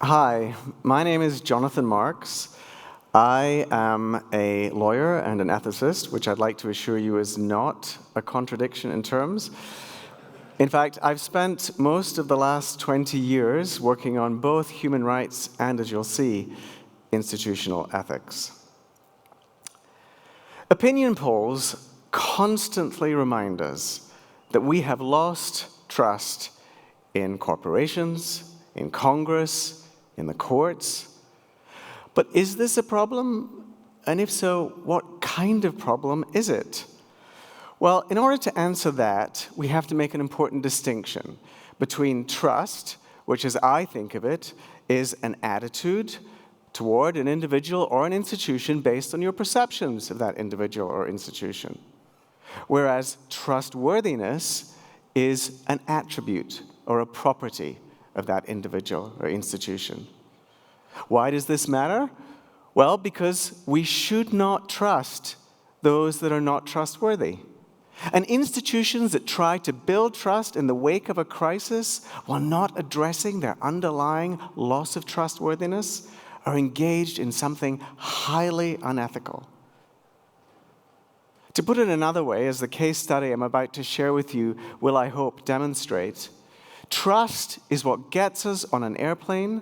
Hi, my name is Jonathan Marks. I am a lawyer and an ethicist, which I'd like to assure you is not a contradiction in terms. In fact, I've spent most of the last 20 years working on both human rights and, as you'll see, institutional ethics. Opinion polls constantly remind us that we have lost trust in corporations, in Congress, in the courts. But is this a problem? And if so, what kind of problem is it? Well, in order to answer that, we have to make an important distinction between trust, which as I think of it, is an attitude toward an individual or an institution based on your perceptions of that individual or institution. Whereas trustworthiness is an attribute or a property of that individual or institution. Why does this matter? Well, because we should not trust those that are not trustworthy. And institutions that try to build trust in the wake of a crisis while not addressing their underlying loss of trustworthiness are engaged in something highly unethical. To put it another way, as the case study I'm about to share with you will, I hope, demonstrate, trust is what gets us on an airplane,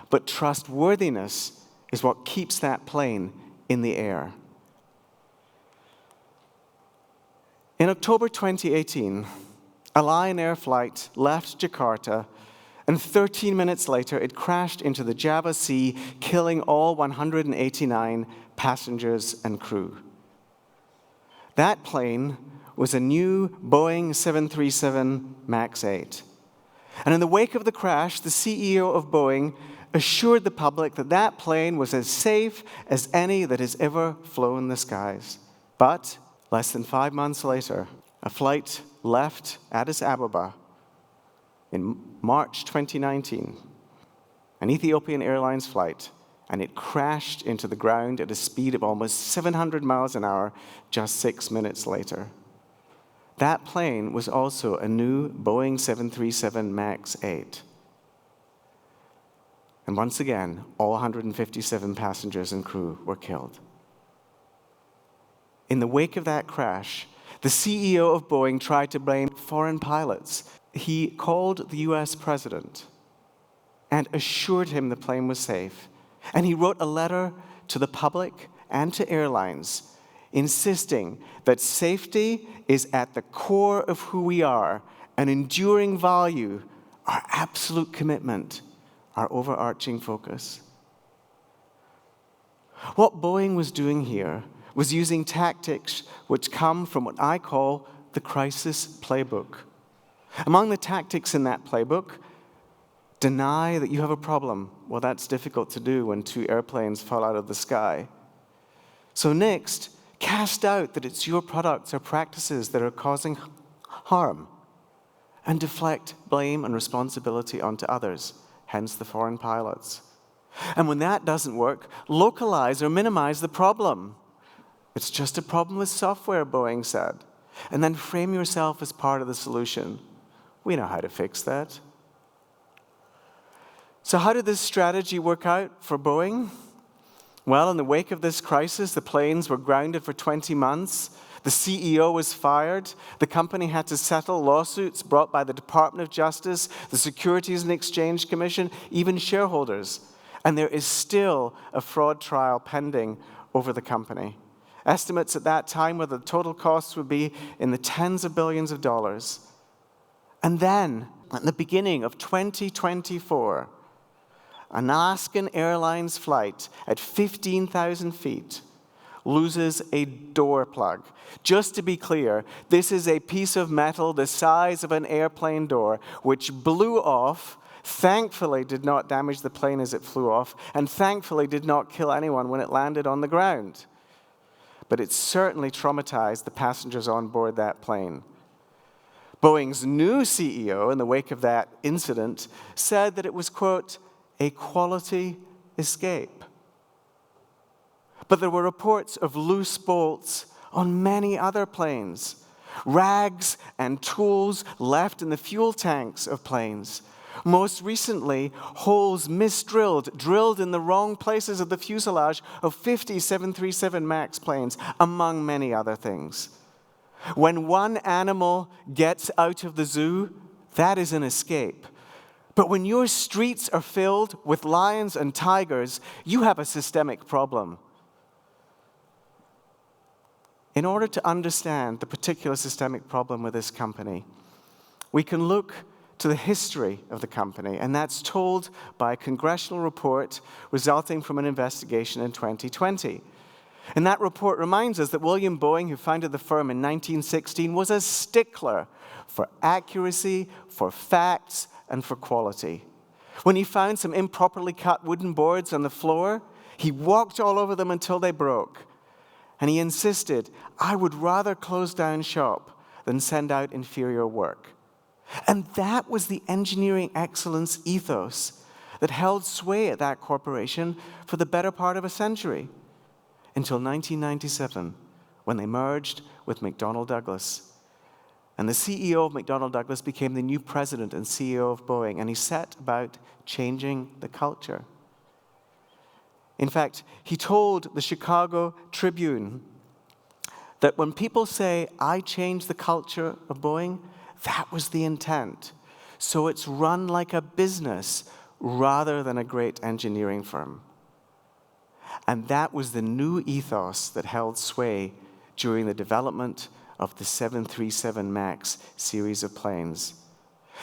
but trustworthiness is what keeps that plane in the air. In October 2018, a Lion Air flight left Jakarta, and 13 minutes later it crashed into the Java Sea, killing all 189 passengers and crew. That plane was a new Boeing 737 MAX 8. And in the wake of the crash, the CEO of Boeing assured the public that that plane was as safe as any that has ever flown the skies. But less than 5 months later, a flight left Addis Ababa in March 2019, an Ethiopian Airlines flight, and it crashed into the ground at a speed of almost 700 miles an hour just 6 minutes later. That plane was also a new Boeing 737 MAX 8. And once again, all 157 passengers and crew were killed. In the wake of that crash, the CEO of Boeing tried to blame foreign pilots. He called the US president and assured him the plane was safe. And he wrote a letter to the public and to airlines insisting that safety is at the core of who we are, an enduring value, our absolute commitment, our overarching focus. What Boeing was doing here was using tactics which come from what I call the Crisis Playbook. Among the tactics in that playbook, deny that you have a problem. Well, that's difficult to do when 2 airplanes fall out of the sky. So next, cast doubt that it's your products or practices that are causing harm, and deflect blame and responsibility onto others, hence the foreign pilots. And when that doesn't work, localize or minimize the problem. It's just a problem with software, Boeing said. And then frame yourself as part of the solution. We know how to fix that. So how did this strategy work out for Boeing? Well, in the wake of this crisis, the planes were grounded for 20 months. The CEO was fired. The company had to settle lawsuits brought by the Department of Justice, the Securities and Exchange Commission, even shareholders. And there is still a fraud trial pending over the company. Estimates at that time were the total costs would be in the tens of billions of dollars. And then, at the beginning of 2024, an Alaskan Airlines flight at 15,000 feet loses a door plug. Just to be clear, this is a piece of metal the size of an airplane door, which blew off, thankfully did not damage the plane as it flew off, and thankfully did not kill anyone when it landed on the ground. But it certainly traumatized the passengers on board that plane. Boeing's new CEO, in the wake of that incident, said that it was, quote, a quality escape. But there were reports of loose bolts on many other planes, rags and tools left in the fuel tanks of planes, Most recently, holes misdrilled, drilled in the wrong places of the fuselage of 50 737 MAX planes, among many other things. When one animal gets out of the zoo, that is an escape. But when your streets are filled with lions and tigers, you have a systemic problem. In order to understand the particular systemic problem with this company, we can look to the history of the company, and that's told by a congressional report resulting from an investigation in 2020. And that report reminds us that William Boeing, who founded the firm in 1916, was a stickler for accuracy, for facts, and for quality. When he found some improperly cut wooden boards on the floor, he walked all over them until they broke. And he insisted, "I would rather close down shop than send out inferior work." And that was the engineering excellence ethos that held sway at that corporation for the better part of a century, until 1997, when they merged with McDonnell Douglas. And the CEO of McDonnell Douglas became the new president and CEO of Boeing, and he set about changing the culture. In fact, he told the Chicago Tribune that when people say, "I changed the culture of Boeing," that was the intent. So it's run like a business rather than a great engineering firm. And that was the new ethos that held sway during the development of the 737 MAX series of planes.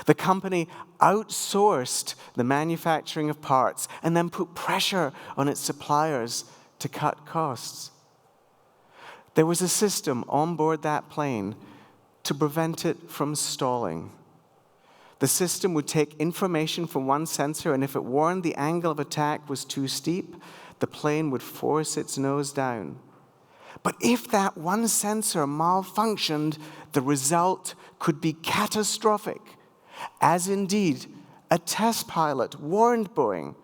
The company outsourced the manufacturing of parts and then put pressure on its suppliers to cut costs. There was a system on board that plane to prevent it from stalling. The system would take information from one sensor, and if it warned the angle of attack was too steep, the plane would force its nose down. But if that one sensor malfunctioned, the result could be catastrophic, as indeed a test pilot warned Boeing.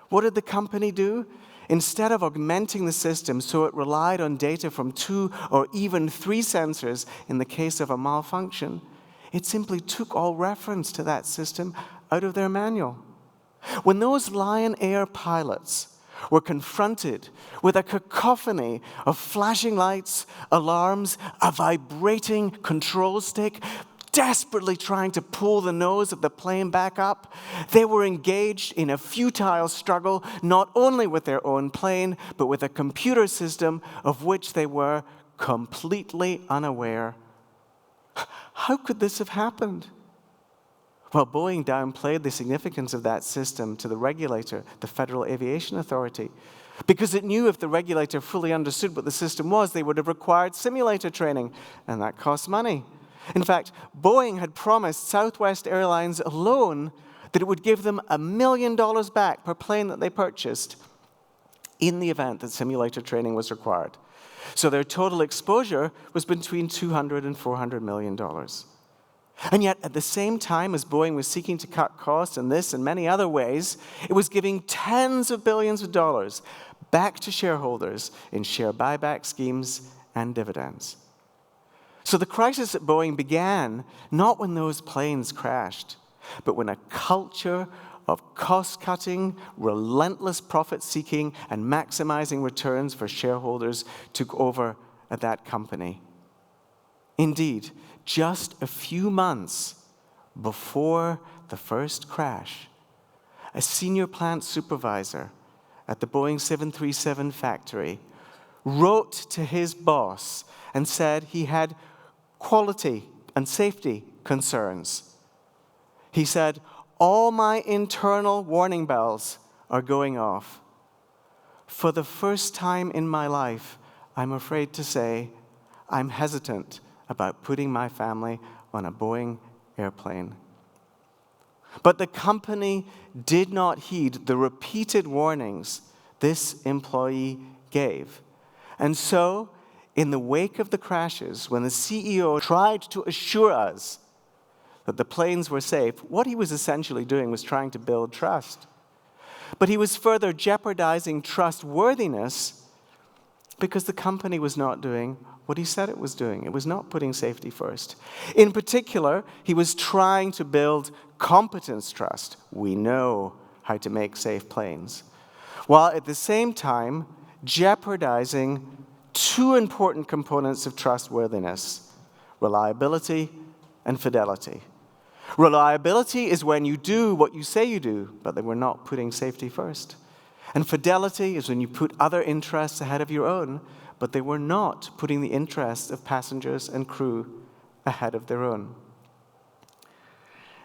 What did the company do? Instead of augmenting the system so it relied on data from 2 or even 3 sensors in the case of a malfunction, it simply took all reference to that system out of their manual. When those Lion Air pilots were confronted with a cacophony of flashing lights, alarms, a vibrating control stick, desperately trying to pull the nose of the plane back up, they were engaged in a futile struggle not only with their own plane, but with a computer system of which they were completely unaware. How could this have happened? Well, Boeing downplayed the significance of that system to the regulator, the Federal Aviation Authority, because it knew if the regulator fully understood what the system was, they would have required simulator training, and that costs money. In fact, Boeing had promised Southwest Airlines alone that it would give them $1 million back per plane that they purchased in the event that simulator training was required. So their total exposure was between $200 and $400 million. And yet, at the same time as Boeing was seeking to cut costs in this and many other ways, it was giving tens of billions of dollars back to shareholders in share buyback schemes and dividends. So the crisis at Boeing began not when those planes crashed, but when a culture of cost-cutting, relentless profit-seeking, and maximizing returns for shareholders took over at that company. Indeed, just a few months before the first crash, a senior plant supervisor at the Boeing 737 factory wrote to his boss and said he had quality and safety concerns. He said, "All my internal warning bells are going off. For the first time in my life, I'm afraid to say, I'm hesitant about putting my family on a Boeing airplane." But the company did not heed the repeated warnings this employee gave. And so, in the wake of the crashes, when the CEO tried to assure us that the planes were safe, what he was essentially doing was trying to build trust. But he was further jeopardizing trustworthiness because the company was not doing what he said it was doing. It was not putting safety first. In particular, he was trying to build competence trust. We know how to make safe planes. While at the same time jeopardizing two important components of trustworthiness: reliability and fidelity. Reliability is when you do what you say you do, but that we're not putting safety first. And fidelity is when you put other interests ahead of your own, but they were not putting the interests of passengers and crew ahead of their own.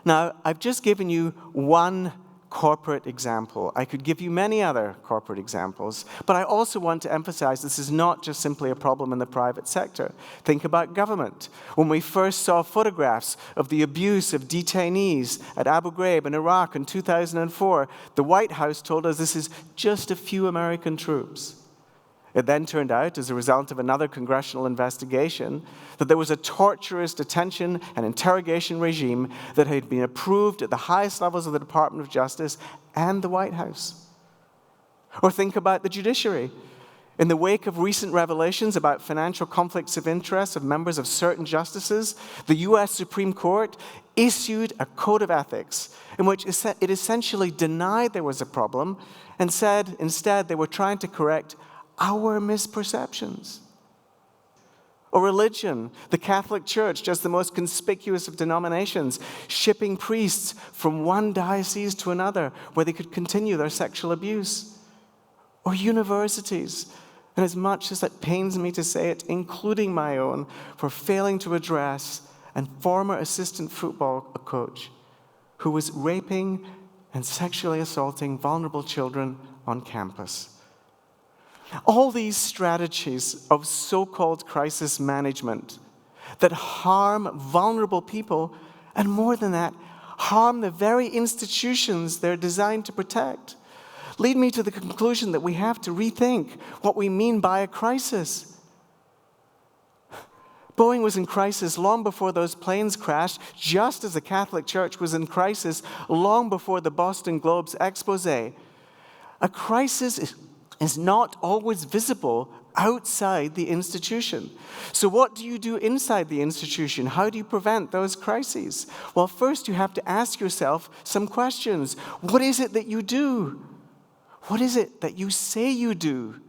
Now, I've just given you one corporate example. I could give you many other corporate examples, but I also want to emphasize this is not just simply a problem in the private sector. Think about government. When we first saw photographs of the abuse of detainees at Abu Ghraib in Iraq in 2004, the White House told us this is just a few American troops. It then turned out, as a result of another congressional investigation, that there was a torturous detention and interrogation regime that had been approved at the highest levels of the Department of Justice and the White House. Or think about the judiciary. In the wake of recent revelations about financial conflicts of interest of members of certain justices, the U.S. Supreme Court issued a code of ethics in which it essentially denied there was a problem and said instead they were trying to correct our misperceptions. Or religion, the Catholic Church, just the most conspicuous of denominations, shipping priests from one diocese to another where they could continue their sexual abuse. Or universities, and as much as it pains me to say it, including my own, for failing to address a former assistant football coach who was raping and sexually assaulting vulnerable children on campus. All these strategies of so-called crisis management that harm vulnerable people, and more than that, harm the very institutions they're designed to protect, lead me to the conclusion that we have to rethink what we mean by a crisis. Boeing was in crisis long before those planes crashed, just as the Catholic Church was in crisis long before the Boston Globe's expose. A crisis is not always visible outside the institution. So what do you do inside the institution? How do you prevent those crises? Well, first you have to ask yourself some questions. What is it that you do? What is it that you say you do?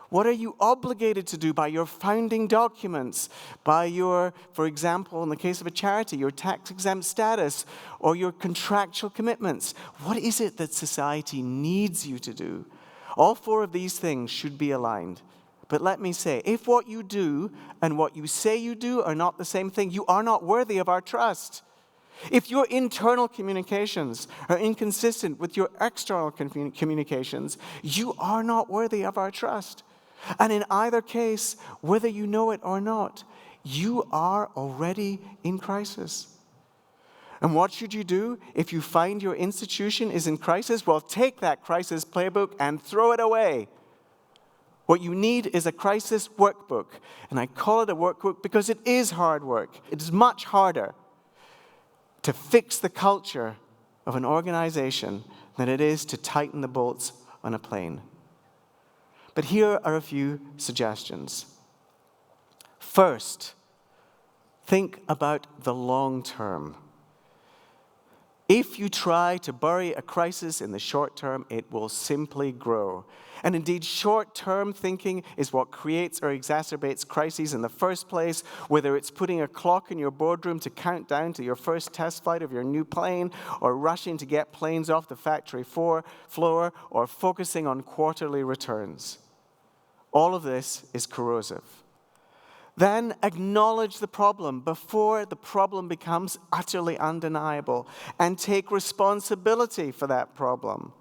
What are you obligated to do by your founding documents, by your, for example, in the case of a charity, your tax-exempt status, or your contractual commitments? What is it that society needs you to do? All four of these things should be aligned. But let me say, if what you do and what you say you do are not the same thing, you are not worthy of our trust. If your internal communications are inconsistent with your external communications, you are not worthy of our trust. And in either case, whether you know it or not, you are already in crisis. And what should you do if you find your institution is in crisis? Well, take that crisis playbook and throw it away. What you need is a crisis workbook. And I call it a workbook because it is hard work. It is much harder to fix the culture of an organization than it is to tighten the bolts on a plane. But here are a few suggestions. First, think about the long term. If you try to bury a crisis in the short term, it will simply grow. And indeed, short-term thinking is what creates or exacerbates crises in the first place, whether it's putting a clock in your boardroom to count down to your first test flight of your new plane, or rushing to get planes off the factory floor, or focusing on quarterly returns. All of this is corrosive. Then acknowledge the problem before the problem becomes utterly undeniable, and take responsibility for that problem.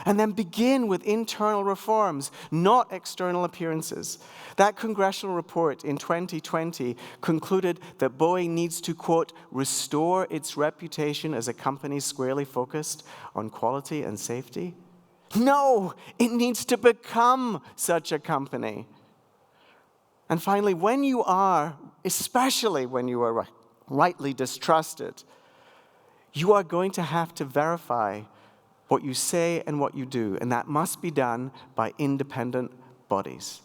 And then begin with internal reforms, not external appearances. That congressional report in 2020 concluded that Boeing needs to, quote, restore its reputation as a company squarely focused on quality and safety. No, it needs to become such a company. And finally, when you are, especially when you are rightly distrusted, you are going to have to verify what you say and what you do, and that must be done by independent bodies.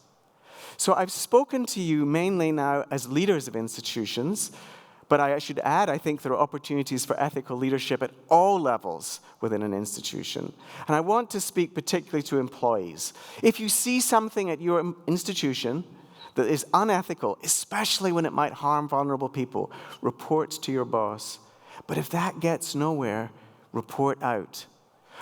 So I've spoken to you mainly now as leaders of institutions, But I should add, I think there are opportunities for ethical leadership at all levels within an institution. And I want to speak particularly to employees. If you see something at your institution that is unethical, especially when it might harm vulnerable people, report to your boss. But if that gets nowhere, report out.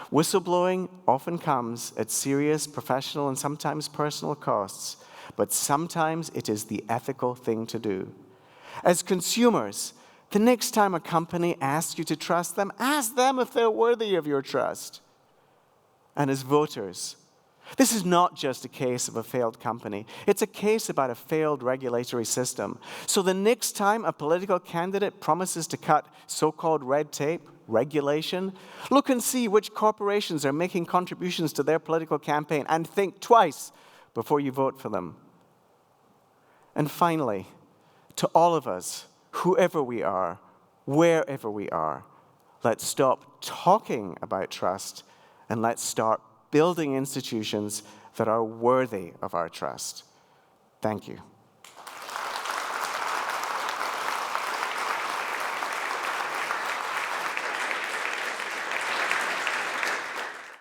Whistleblowing often comes at serious professional and sometimes personal costs, but sometimes it is the ethical thing to do. As consumers, the next time a company asks you to trust them, ask them if they're worthy of your trust. And as voters, this is not just a case of a failed company. It's a case about a failed regulatory system. So the next time a political candidate promises to cut so-called red tape, regulation, look and see which corporations are making contributions to their political campaign and think twice before you vote for them. And finally, to all of us, whoever we are, wherever we are, let's stop talking about trust and let's start building institutions that are worthy of our trust. Thank you.